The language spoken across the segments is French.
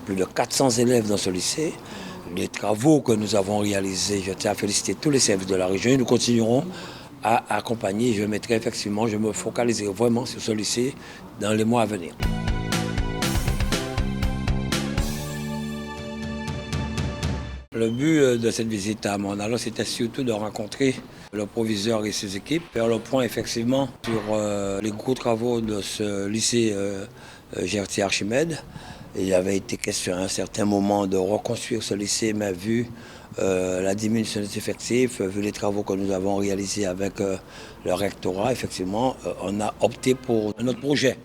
plus de 400 élèves dans ce lycée. Les travaux que nous avons réalisés, je tiens à féliciter tous les services de la région et nous continuerons à accompagner. Je me focaliserai vraiment sur ce lycée dans les mois à venir. Le but de cette visite à Morne-à-l'Eau, c'était surtout de rencontrer le proviseur et ses équipes, faire le point effectivement sur les gros travaux de ce lycée Gertier Archimède. Il avait été question à un certain moment de reconstruire ce lycée, mais vu la diminution des effectifs, vu les travaux que nous avons réalisés avec le rectorat, effectivement, on a opté pour notre projet.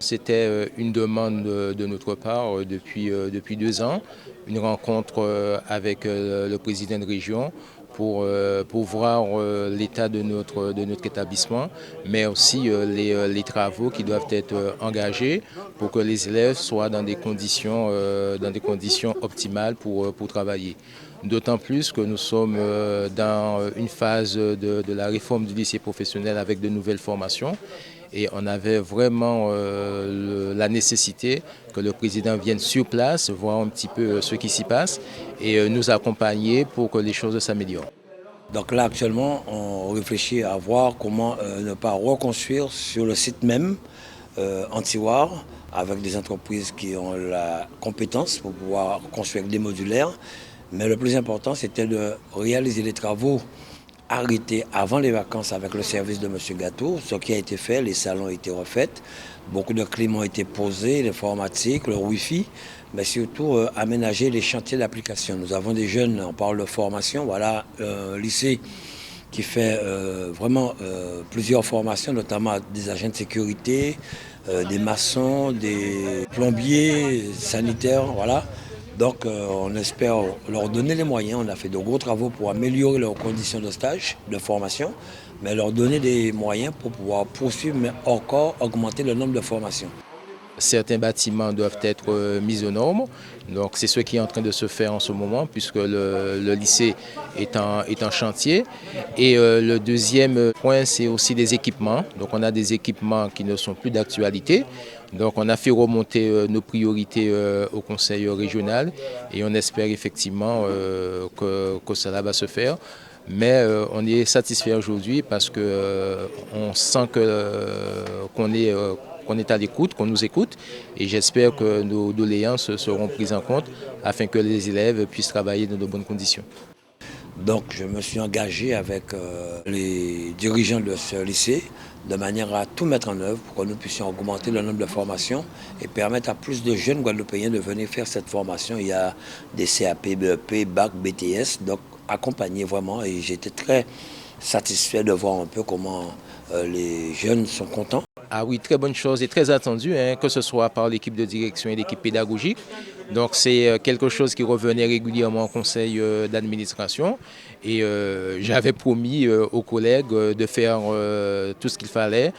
C'était une demande de notre part depuis 2 ans, une rencontre avec le président de région pour voir l'état de notre établissement, mais aussi les travaux qui doivent être engagés pour que les élèves soient dans des conditions optimales pour travailler. D'autant plus que nous sommes dans une phase de la réforme du lycée professionnel avec de nouvelles formations. Et on avait vraiment la nécessité que le président vienne sur place, voir un petit peu ce qui s'y passe et nous accompagner pour que les choses s'améliorent. Donc là, actuellement, on réfléchit à voir comment ne pas reconstruire sur le site même, en tiroir, avec des entreprises qui ont la compétence pour pouvoir construire des modulaires. Mais le plus important, c'était de réaliser les travaux arrêté avant les vacances avec le service de M. Gâteau. Ce qui a été fait, les salons ont été refaits, beaucoup de clim ont été posés, l'informatique, le Wi-Fi, mais surtout aménager les chantiers d'application. Nous avons des jeunes, on parle de formation, voilà un lycée qui fait vraiment plusieurs formations, notamment des agents de sécurité, des maçons, des plombiers, sanitaires, voilà. Donc on espère leur donner les moyens. On a fait de gros travaux pour améliorer leurs conditions de stage, de formation, mais leur donner des moyens pour pouvoir poursuivre, mais encore augmenter le nombre de formations. Certains bâtiments doivent être mis aux normes. Donc c'est ce qui est en train de se faire en ce moment puisque le lycée est en chantier. Et le deuxième point, c'est aussi les équipements. Donc on a des équipements qui ne sont plus d'actualité. Donc on a fait remonter nos priorités au conseil régional et on espère effectivement que cela va se faire. Mais on est satisfait aujourd'hui parce qu'on sent qu'on est à l'écoute, qu'on nous écoute et j'espère que nos doléances seront prises en compte afin que les élèves puissent travailler dans de bonnes conditions. Donc je me suis engagé avec les dirigeants de ce lycée de manière à tout mettre en œuvre pour que nous puissions augmenter le nombre de formations et permettre à plus de jeunes Guadeloupéens de venir faire cette formation. Il y a des CAP, BEP, BAC, BTS, donc accompagner vraiment et j'étais très satisfait de voir un peu comment les jeunes sont contents. Ah oui, très bonne chose et très attendue, que ce soit par l'équipe de direction et l'équipe pédagogique. Donc c'est quelque chose qui revenait régulièrement au conseil d'administration et j'avais promis aux collègues de faire tout ce qu'il fallait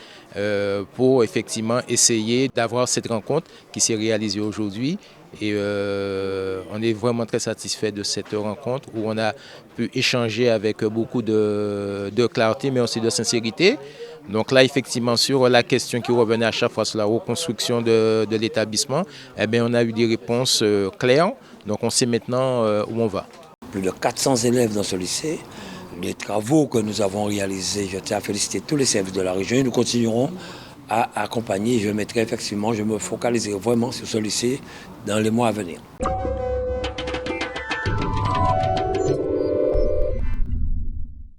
pour effectivement essayer d'avoir cette rencontre qui s'est réalisée aujourd'hui. Et on est vraiment très satisfait de cette rencontre où on a pu échanger avec beaucoup de clarté mais aussi de sincérité. Donc là, effectivement, sur la question qui revenait à chaque fois sur la reconstruction de l'établissement, eh bien, on a eu des réponses claires. Donc on sait maintenant où on va. Plus de 400 élèves dans ce lycée. Les travaux que nous avons réalisés, je tiens à féliciter tous les services de la région et nous continuerons à accompagner. Je me focaliserai vraiment sur ce lycée dans les mois à venir.